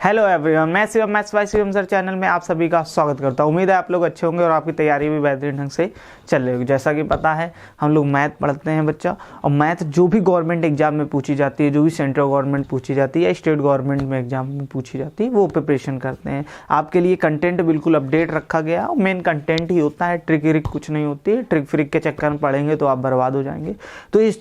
Hello everyone, मैं Shivam maths by Shivam sir channel में आप सभी का स्वागत करता हूं। उम्मीद है आप लोग अच्छे होंगे और आपकी तैयारी भी बेहतरीन ढंग से चल रही होगी। जैसा कि पता है हम लोग मैथ पढ़ते हैं बच्चा, और मैथ जो भी गवर्नमेंट एग्जाम में पूछी जाती है, जो भी सेंट्रल गवर्नमेंट पूछी जाती है या स्टेट गवर्नमेंट में एग्जाम में पूछी जाती है, वो प्रिपरेशन करते हैं। आपके लिए कंटेंट बिल्कुल अपडेट रखा गया और मेन कंटेंट ही होता है, ट्रिक व्रिक कुछ नहीं होती है। ट्रिक फ्रिक के चक्कर में पढ़ेंगे तो आप बर्बाद हो जाएंगे। तो इस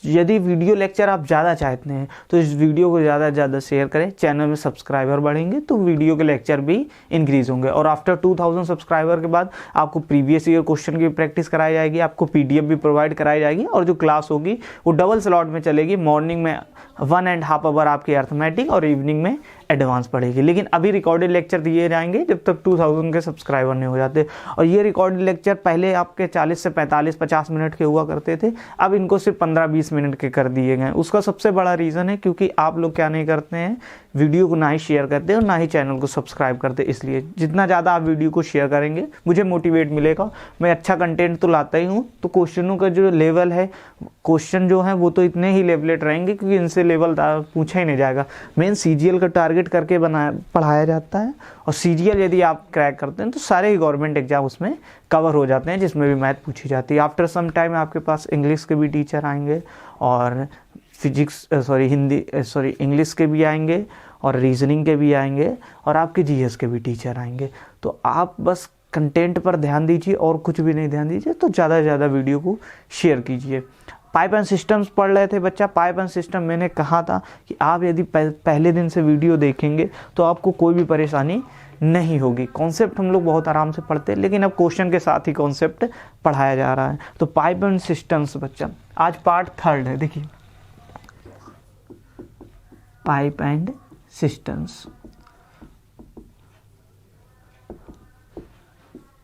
यदि वीडियो लेक्चर आप ज़्यादा चाहते हैं तो इस वीडियो को ज़्यादा से ज़्यादा शेयर करें। चैनल में सब्सक्राइबर बढ़ेंगे तो वीडियो के लेक्चर भी इंक्रीज होंगे। और आफ्टर 2000 सब्सक्राइबर के बाद आपको प्रीवियस ईयर क्वेश्चन की प्रैक्टिस कराई जाएगी, आपको पीडीएफ भी प्रोवाइड कराई जाएगी, और जो क्लास होगी वो डबल स्लॉट में चलेगी। मॉर्निंग में 1.5 आवर आपकी अर्थमेटिक और इवनिंग में एडवांस पढ़ेगी। लेकिन अभी रिकॉर्डेड लेक्चर दिए जाएंगे जब तक 2000 के सब्सक्राइबर नहीं हो जाते। और ये रिकॉर्डेड लेक्चर पहले आपके 40 से 45-50 मिनट के हुआ करते थे, अब इनको सिर्फ 15-20 मिनट के कर दिए गए। उसका सबसे बड़ा रीज़न है क्योंकि आप लोग क्या नहीं करते हैं, वीडियो को ना ही शेयर करते और ना ही चैनल को सब्सक्राइब करते। इसलिए जितना ज़्यादा आप वीडियो को शेयर करेंगे मुझे मोटिवेट मिलेगा। मैं अच्छा कंटेंट तो लाता ही हूँ, तो क्वेश्चनों का जो लेवल है, क्वेश्चन जो है वो तो इतने ही लेवलेट रहेंगे क्योंकि इनसे लेवल पूछा ही नहीं जाएगा। मेन सीजीएल का टारगेट करके पढ़ाया जाता है, और सीजीएल यदि आप क्रैक करते हैं तो सारे ही गवर्नमेंट एग्जाम उसमें कवर हो जाते हैं जिसमें भी मैथ पूछी जाती है। आफ्टर सम टाइम आपके पास इंग्लिश के भी टीचर आएंगे, और इंग्लिश के भी आएंगे, और रीजनिंग के भी आएंगे, और आपके जीएस के भी टीचर आएंगे। तो आप बस कंटेंट पर ध्यान दीजिए और कुछ भी नहीं ध्यान दीजिए। तो ज़्यादा से ज़्यादा वीडियो को शेयर कीजिए। पाइप एंड सिस्टम्स पढ़ रहे थे बच्चा। पाइप एंड सिस्टम मैंने कहा था कि आप यदि पहले दिन से वीडियो देखेंगे तो आपको कोई भी परेशानी नहीं होगी। कॉन्सेप्ट हम लोग बहुत आराम से पढ़ते हैं, लेकिन अब क्वेश्चन के साथ ही कॉन्सेप्ट पढ़ाया जा रहा है। तो पाइप एंड सिस्टम्स बच्चा आज पार्ट 3 है। देखिए, pipe and systems,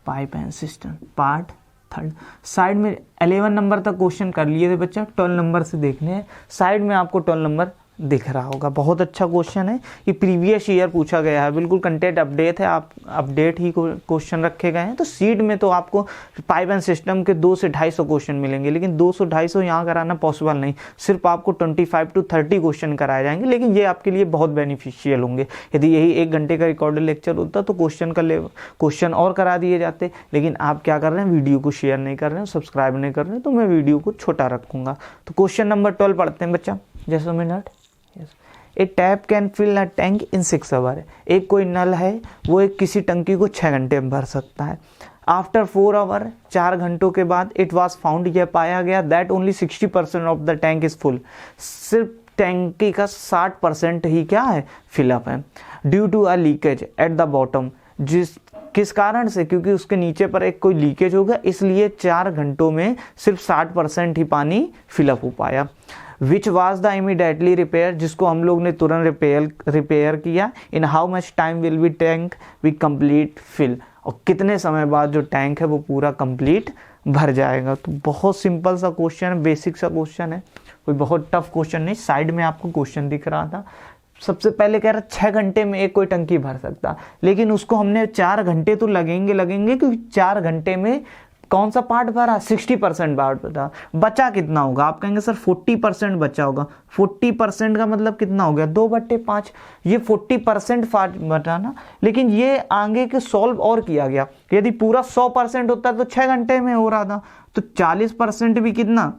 pipe and system part 3। Side में 11 नंबर तक क्वेश्चन कर लिए थे बच्चा, 12 नंबर से देखने हैं। साइड में आपको 12 नंबर दिख रहा होगा। बहुत अच्छा क्वेश्चन है, ये प्रीवियस ईयर पूछा गया है, बिल्कुल कंटेंट अपडेट है। आप अपडेट ही क्वेश्चन रखे गए हैं। तो सीट में तो आपको पाइप एंड सिस्टम के 200 से 250 क्वेश्चन मिलेंगे, लेकिन 200-250 यहाँ कराना पॉसिबल नहीं। सिर्फ आपको 25 to 30 क्वेश्चन कराए जाएंगे, लेकिन ये आपके लिए बहुत बेनिफिशियल होंगे। यदि यही 1 घंटे का रिकॉर्डेड लेक्चर होता तो क्वेश्चन और करा दिए जाते, लेकिन आप क्या कर रहे हैं, वीडियो को शेयर नहीं कर रहे हैं, सब्सक्राइब नहीं कर रहे हैं, तो मैं वीडियो को छोटा रखूँगा। तो क्वेश्चन नंबर 12 पढ़ते हैं बच्चा। जैसे minute, a tap can fill a tank in 6 hour. एक कोई नल है, वो एक किसी टंकी को 6 घंटे में भर सकता है। आफ्टर 4 आवर, 4 घंटों के बाद, इट वॉज फाउंड, यह पाया गया that only 60% of the tank is full. सिर्फ टैंकी का 60% ही क्या है, फिलअप है। Due to a leakage at the bottom, किस कारण से, क्योंकि उसके नीचे पर एक कोई लीकेज हो गया, इसलिए 4 घंटों में सिर्फ 60% ही पानी फिलअप हो पाया। Which was the immediately repair, जिसको हम लोग ने तुरंत रिपेयर किया। In how much time will be tank we complete fill, और कितने समय बाद जो टैंक है वो पूरा कंप्लीट भर जाएगा। तो बहुत सिंपल सा क्वेश्चन है, बेसिक सा क्वेश्चन है, कोई बहुत टफ क्वेश्चन नहीं। साइड में आपको क्वेश्चन दिख रहा था। सबसे पहले कह रहा 6 घंटे में एक कोई टंकी भर सकता, लेकिन उसको हमने 4 घंटे तो लगेंगे क्योंकि 4 घंटे में कौन सा पार्ट भरा, 60% पार्ट बता। बचा कितना होगा, आप कहेंगे सर 40% बचा होगा। 40% का मतलब कितना हो गया, 2/5। ये 40% बचा ना, लेकिन ये आगे के सॉल्व और किया गया। यदि पूरा 100% होता तो 6 घंटे में हो रहा था। तो 40% भी कितना,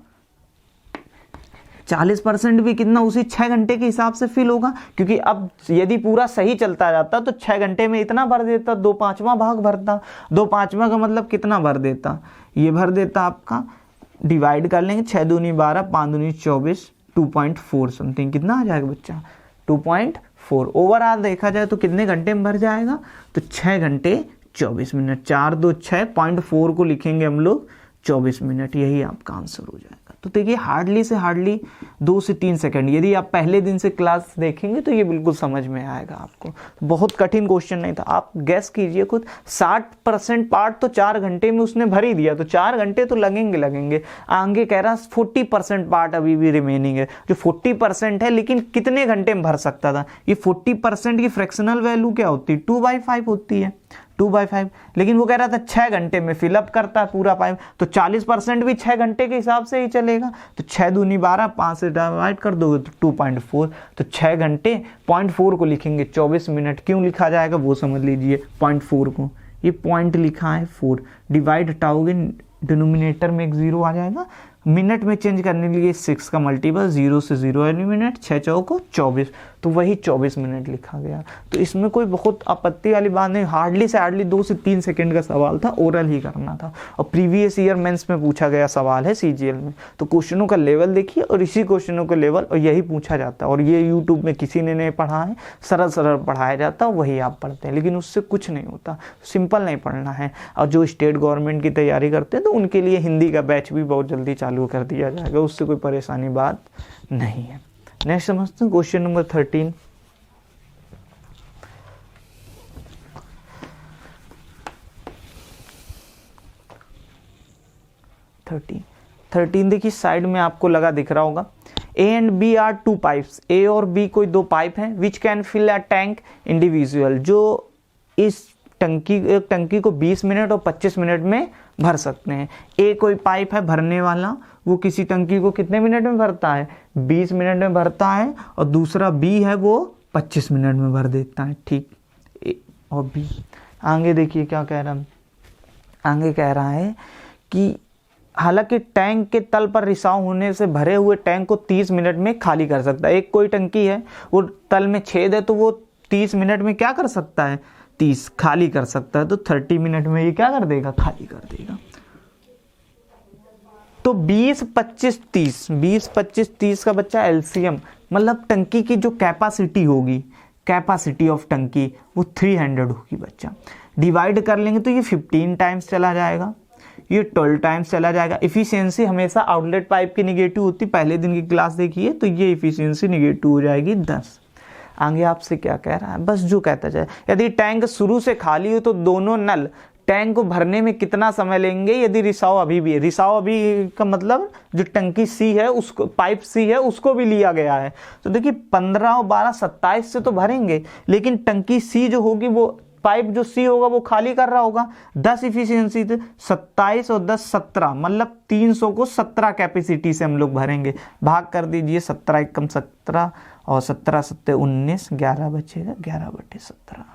40% भी कितना उसी 6 घंटे के हिसाब से फिल होगा। क्योंकि अब यदि पूरा सही चलता जाता तो 6 घंटे में इतना भर देता, 2/5 भाग भरता। 2/5 का मतलब कितना भर देता, ये भर देता आपका, डिवाइड कर लेंगे, 6 दूनी 12, 5 दूनी 24, 2.4 समथिंग कितना आ जाएगा बच्चा, 2.4। ओवरऑल देखा जाए तो कितने घंटे में भर जाएगा, तो 6 घंटे 24 मिनट। 4 2 6, 0.4 को लिखेंगे हम लोग 24 मिनट, यही आपका आंसर हो जाएगा। तो देखिए, हार्डली से हार्डली 2 से 3 सेकंड। यदि आप पहले दिन से क्लास देखेंगे तो ये बिल्कुल समझ में आएगा आपको। बहुत कठिन क्वेश्चन नहीं था, आप गैस कीजिए खुद। 60% पार्ट तो 4 घंटे में उसने भर ही दिया, तो 4 घंटे तो लगेंगे। आगे कह रहा 40% पार्ट अभी भी रिमेनिंग है, जो 40% है, लेकिन कितने घंटे में भर सकता था। ये 40% की फ्रैक्शनल वैल्यू क्या होती है, 2/5 होती है। 2/5, लेकिन वो कह रहा था 6 घंटे में फिलअप करता है पूरा पाइप, तो 40% भी 6 घंटे के हिसाब से ही चलेगा। तो 6 दूनी 12, 5 से डिवाइड कर दो तो 2.4, तो 6 घंटे 0.4 को लिखेंगे 24 मिनट। क्यों लिखा जाएगा वो समझ लीजिए, 0.4 को, ये पॉइंट लिखा है 4, डिवाइड हटाओगे डिनोमिनेटर में एक 0 आ जाएगा, मिनट में चेंज करने के लिए 6 का मल्टीपल, 0 से 0 यानी मिनट, 6 चौको 24, तो वही 24 मिनट लिखा गया। तो इसमें कोई बहुत आपत्ति वाली बात नहीं, हार्डली से हार्डली 2 से 3 सेकंड का सवाल था, ओरल ही करना था, और प्रीवियस ईयर मेंस में पूछा गया सवाल है सीजीएल में। तो क्वेश्चनों का लेवल देखिए, और इसी क्वेश्चनों का लेवल और यही पूछा जाता है, और ये यूट्यूब में किसी ने नहीं पढ़ा है, सरल सरल पढ़ाया जाता है, वही आप पढ़ते हैं, लेकिन उससे कुछ नहीं होता, सिंपल नहीं पढ़ना है। और जो स्टेट गवर्नमेंट की तैयारी करते हैं तो उनके लिए हिंदी का बैच भी बहुत जल्दी चालू कर दिया जाएगा, उससे कोई परेशानी बात नहीं है। नेक्स्ट समझते हैं क्वेश्चन नंबर 13। देखिए साइड में आपको लगा दिख रहा होगा, A and B are 2 pipes, A और B कोई 2 पाइप हैं, which can fill a tank individual, जो इस टंकी को 20 मिनट और 25 मिनट में भर सकते हैं। A कोई पाइप है भरने वाला, वो किसी टंकी को कितने मिनट में भरता है, 20 मिनट में भरता है, और दूसरा B है वो 25 मिनट में भर देता है। ठीक, A और B। आगे देखिए क्या कह रहा है, आगे कह रहा है कि हालांकि टैंक के तल पर रिसाव होने से भरे हुए टैंक को 30 मिनट में खाली कर सकता है। एक कोई टंकी है, वो तल में छेद है, तो वो 30 मिनट में क्या कर सकता है, 30 खाली कर सकता है, तो 30 मिनट में ये क्या कर देगा, खाली कर देगा। तो 20, 25, 30, 20, 25, 30 का बच्चा एलसीएम, मतलब टंकी की जो कैपेसिटी होगी, कैपेसिटी ऑफ टंकी वो 300 होगी बच्चा। डिवाइड कर लेंगे तो ये 15 टाइम्स चला जाएगा, ये 12 टाइम्स चला जाएगा। इफिशियंसी हमेशा आउटलेट पाइप की निगेटिव होती, पहले दिन की क्लास देखिए, तो ये इफिशियंसी निगेटिव हो जाएगी 10। आगे आपसे क्या कह रहा है, बस जो कहता जाए, यदि टैंक शुरू से खाली हो तो दोनों नल टैंक को भरने में कितना समय लेंगे, यदि रिसाव अभी भी है। रिसाव अभी का मतलब जो टंकी सी है उसको, पाइप सी है उसको भी लिया गया है, तो देखिए 15 और 12 27 से तो भरेंगे, लेकिन टंकी सी जो होगी वो पाइप जो सी होगा वो खाली कर रहा होगा। 10 इफिशियंसी थे, 27 और 10 17, मतलब 300 को 17 कैपेसिटी से हम लोग भरेंगे। भाग कर दीजिए, 17 एकम 17 और 17 सत्ते 19, 11 बचेगा, 11/17,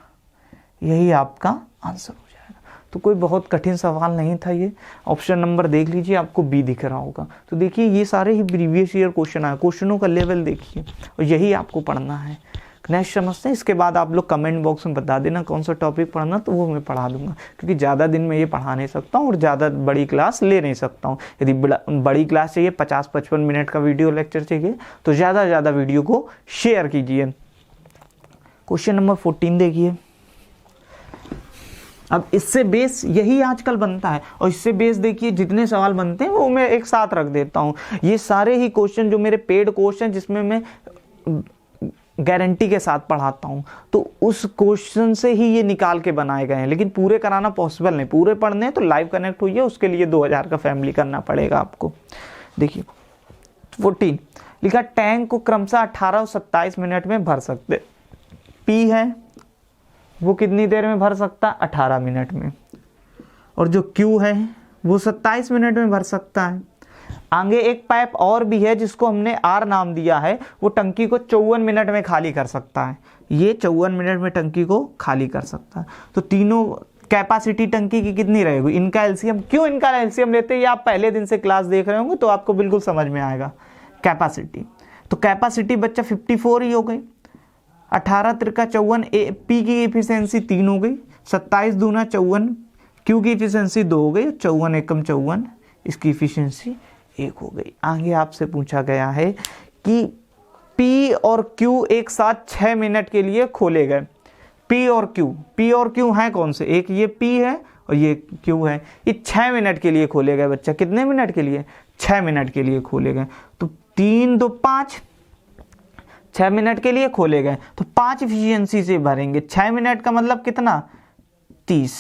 यही आपका आंसर हो जाएगा। तो कोई बहुत कठिन सवाल नहीं था ये। ऑप्शन नंबर देख लीजिए, आपको बी दिख रहा होगा। तो देखिए ये सारे ही प्रीवियस ईयर क्वेश्चन आए, क्वेश्चनों का लेवल देखिए, और यही आपको पढ़ना है। नेक्स्ट समझते हैं, इसके बाद आप लोग कमेंट बॉक्स में बता देना कौन सा टॉपिक पढ़ना, तो वो मैं पढ़ा दूंगा, क्योंकि ज़्यादा दिन में ये पढ़ा नहीं सकता हूँ और ज़्यादा बड़ी क्लास ले नहीं सकता हूँ। यदि बड़ी क्लास चाहिए, 50-55 मिनट का वीडियो लेक्चर चाहिए, तो ज़्यादा से ज़्यादा वीडियो को शेयर कीजिए। क्वेश्चन नंबर 14 देखिए। अब इससे बेस यही आजकल बनता है, और इससे बेस देखिए जितने सवाल बनते हैं वो मैं एक साथ रख देता हूँ। ये सारे ही क्वेश्चन जो मेरे पेड कोर्स हैं, जिसमें मैं गारंटी के साथ पढ़ाता हूं, तो उस क्वेश्चन से ही ये निकाल के बनाए गए हैं, लेकिन पूरे कराना पॉसिबल नहीं। पूरे पढ़ने हैं तो लाइव कनेक्ट हुई है, उसके लिए 2000 का फैमिली करना पड़ेगा आपको। देखिए 14 लिखा, टैंक को क्रमशः 18 और 27 मिनट में भर सकते। पी है वो कितनी देर में भर सकता है, 18 मिनट में, और जो क्यू है वो 27 मिनट में भर सकता है। आगे एक पाइप और भी है जिसको हमने आर नाम दिया है, वो टंकी को 54 मिनट में खाली कर सकता है। ये 54 मिनट में टंकी को खाली कर सकता है। तो तीनों कैपेसिटी टंकी की कितनी रहेगी, इनका एलसीएम, क्यों इनका एलसीएम लेते हैं ये आप पहले दिन से क्लास देख रहे होंगे तो आपको बिल्कुल समझ में आएगा। कैपेसिटी, तो कैपेसिटी बच्चा 54 ही हो गई, 18 त्रिका 54, पी की एफिशिएंसी 3 हो गई, 27 दूना 54, क्यू की एफिशिएंसी 2 हो गई, 54 एकम 54, इसकी एफिशिएंसी 1 हो गई। आगे आपसे पूछा गया है कि P और Q एक साथ 6 मिनट के लिए खोले गए। P और Q हैं कौन से, एक ये P है और ये Q है, ये 6 मिनट के लिए खोले गए बच्चा। कितने मिनट के लिए, 6 मिनट के लिए खोले गए। तो 3 2 5, 6 मिनट के लिए खोले गए, तो 5 इफिशियंसी से भरेंगे। 6 मिनट का मतलब कितना, 30,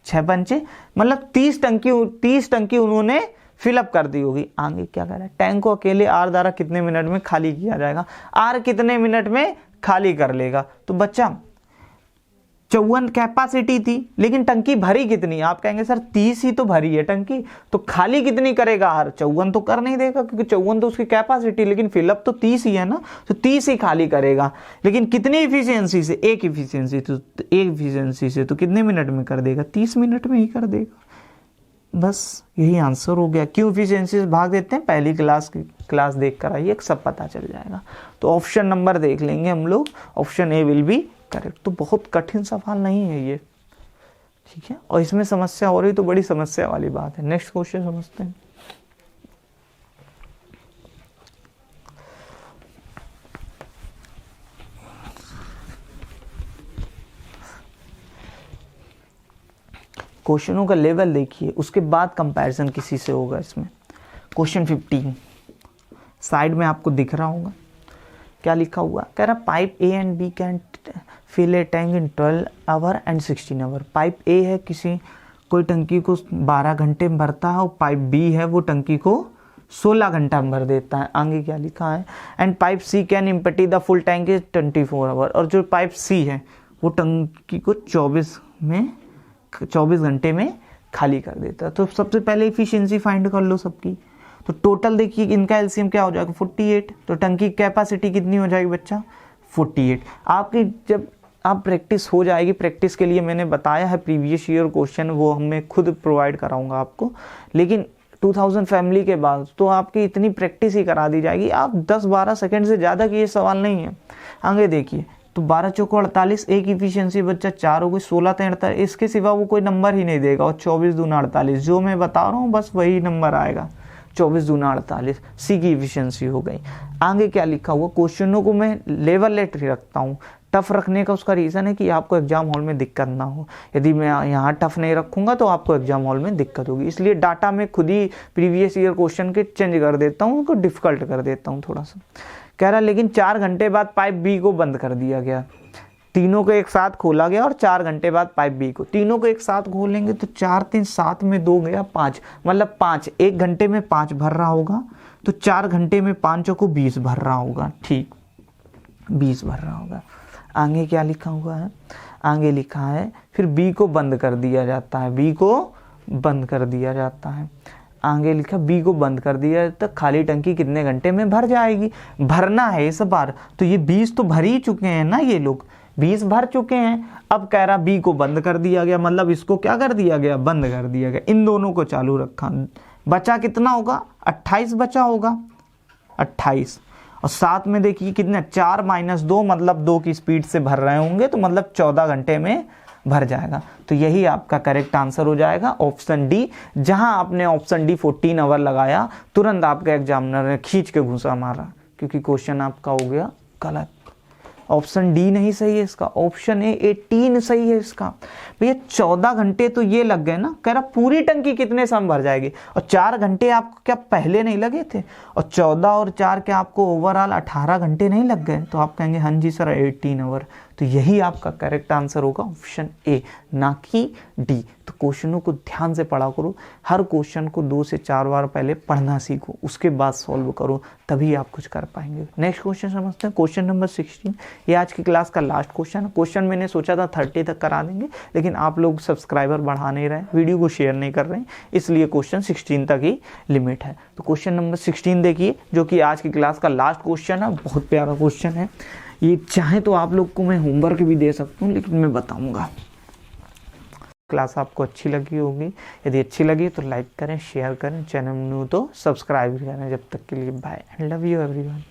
6 पंचे मतलब 30 टंकी उन्होंने फिलअप कर दी होगी। आगे क्या कह रहा है, टैंक को अकेले आर द्वारा कितने मिनट में खाली किया जाएगा। आर कितने मिनट में खाली कर लेगा, तो बच्चा 54 कैपेसिटी थी, लेकिन टंकी भरी कितनी? आप कहेंगे सर 30 ही तो भरी है टंकी, तो खाली कितनी करेगा आर? 54 तो कर नहीं देगा, क्योंकि 54 तो उसकी कैपेसिटी, लेकिन फिलअप तो 30 ही है ना, तो 30 ही खाली करेगा। लेकिन कितनी इफिशियंसी से? एक इफिशियंसी से तो कितने मिनट में कर देगा? 30 मिनट में ही कर देगा। बस यही आंसर हो गया। क्यों इफिशियंसी से भाग देते हैं? पहली क्लास देख कर आइए, सब पता चल जाएगा। तो ऑप्शन नंबर देख लेंगे हम लोग, option A will be correct. तो बहुत कठिन सवाल नहीं है ये, ठीक है, और इसमें समस्या हो रही तो बड़ी समस्या वाली बात है। नेक्स्ट क्वेश्चन समझते हैं। क्वेश्चनों का लेवल देखिए, उसके बाद कंपैरिजन किसी से होगा इसमें। क्वेश्चन 15 साइड में आपको दिख रहा होगा, क्या लिखा हुआ? कह रहा pipe A and B can fill a tank in 12 hour and 16 hour. Pipe A है, कोई टंकी को 12 घंटे में भरता है, और पाइप बी है वो टंकी को 16 घंटा में भर देता है। आगे क्या लिखा है? And pipe C can empty the full tank is 24 hour. और जो पाइप सी है वो टंकी को 24 घंटे में खाली कर देता है। तो सबसे पहले इफिशियंसी फाइंड कर लो सबकी। तो टोटल देखिए इनका एलसीएम क्या हो जाएगा? 48। तो टंकी कैपेसिटी कितनी हो जाएगी बच्चा? 48। आपकी जब आप प्रैक्टिस हो जाएगी, प्रैक्टिस के लिए मैंने बताया है प्रीवियस ईयर क्वेश्चन, वो मैं खुद प्रोवाइड कराऊंगा आपको। लेकिन 2000 फैमिली के बाद तो आपकी इतनी प्रैक्टिस ही करा दी जाएगी, आप 10-12 सेकंड से ज़्यादा की ये सवाल नहीं है। आगे देखिए, तो 12 चौको 48, एक इफिशियंसी बच्चा 4 हो गई, 16 3 48, इसके सिवा वो कोई नंबर ही नहीं देगा। और 24 दूना 48, जो मैं बता रहा हूँ बस वही नंबर आएगा, 24 दूना 48। सी की इफिशियंसी हो गई। आगे क्या लिखा हुआ? क्वेश्चनों को मैं लेवल लेट रखता हूँ। टफ रखने का उसका रीज़न है कि आपको एग्जाम हॉल में दिक्कत ना हो। यदि मैं यहाँ टफ नहीं रखूँगा तो आपको एग्जाम हॉल में दिक्कत होगी, इसलिए डाटा में खुद ही प्रीवियस ईयर क्वेश्चन के चेंज कर देता हूँ, उनको डिफिकल्ट कर देता हूँ थोड़ा सा। कह रहा लेकिन 4 घंटे बाद पाइप बी को बंद कर दिया गया। तीनों को एक साथ खोला गया और 4 घंटे बाद पाइप बी को, तीनों को एक साथ खोलेंगे तो 4 3 7 में 2 गया 5, मतलब 5, 1 घंटे में 5 भर रहा होगा, तो 4 घंटे में 5 को 20 भर रहा होगा। ठीक, 20 भर रहा होगा। आगे क्या लिखा हुआ है? आगे लिखा है फिर बी को बंद कर दिया जाता है, बी को बंद कर दिया जाता है। आगे लिखा बी को बंद कर दिया तो खाली टंकी कितने घंटे में भर जाएगी? भरना है इस बार, तो ये 20 तो भर ही चुके हैं ना, ये लोग 20 भर चुके हैं। अब कह रहा बी को बंद कर दिया गया, मतलब इसको क्या कर दिया गया? बंद कर दिया गया। इन दोनों को चालू रखा, बचा कितना होगा? 28 बचा होगा, 28। और साथ में देखिए कितने, 4 - 2, मतलब 2 की स्पीड से भर रहे होंगे, तो मतलब 14 घंटे में भर जाएगा। तो यही आपका करेक्ट आंसर हो जाएगा, ऑप्शन डी। जहां आपने ऑप्शन डी 14 आवर लगाया, तुरंत आपके एग्जामिनर ने खींच के घुसा मारा, क्योंकि क्वेश्चन आपका हो गया गलत। ऑप्शन डी नहीं सही है इसका, ऑप्शन ए 18 सही है इसका। भैया 14 घंटे तो ये लग गए ना, कह रहा पूरी टंकी कितने समय भर जाएगी, और 4 घंटे आपको क्या पहले नहीं लगे थे, और 14 और 4 क्या आपको ओवरऑल 18 घंटे नहीं लग गए? तो आप कहेंगे हाँ जी सर 18 आवर। तो यही आपका करेक्ट आंसर होगा, ऑप्शन ए, ना कि डी। तो क्वेश्चनों को ध्यान से पढ़ा करो, हर क्वेश्चन को 2 से 4 बार पहले पढ़ना सीखो, उसके बाद सॉल्व करो, तभी आप कुछ कर पाएंगे। नेक्स्ट क्वेश्चन समझते हैं, क्वेश्चन नंबर 16। ये आज की क्लास का लास्ट क्वेश्चन है। क्वेश्चन मैंने सोचा था 30 तक करा देंगे, लेकिन आप लोग सब्सक्राइबर बढ़ा नहीं रहे, वीडियो को शेयर नहीं कर रहे हैं, इसलिए क्वेश्चन 16 तक ही लिमिट है। तो क्वेश्चन नंबर 16 देखिए, जो कि आज की क्लास का लास्ट क्वेश्चन है। बहुत प्यारा क्वेश्चन है ये, चाहे तो आप लोग को मैं होमवर्क भी दे सकता हूँ, लेकिन मैं बताऊंगा। क्लास आपको अच्छी लगी होगी, यदि अच्छी लगी तो लाइक करें, शेयर करें, चैनल न्यू तो सब्सक्राइब करें। जब तक के लिए बाय, लव यू एवरीवन।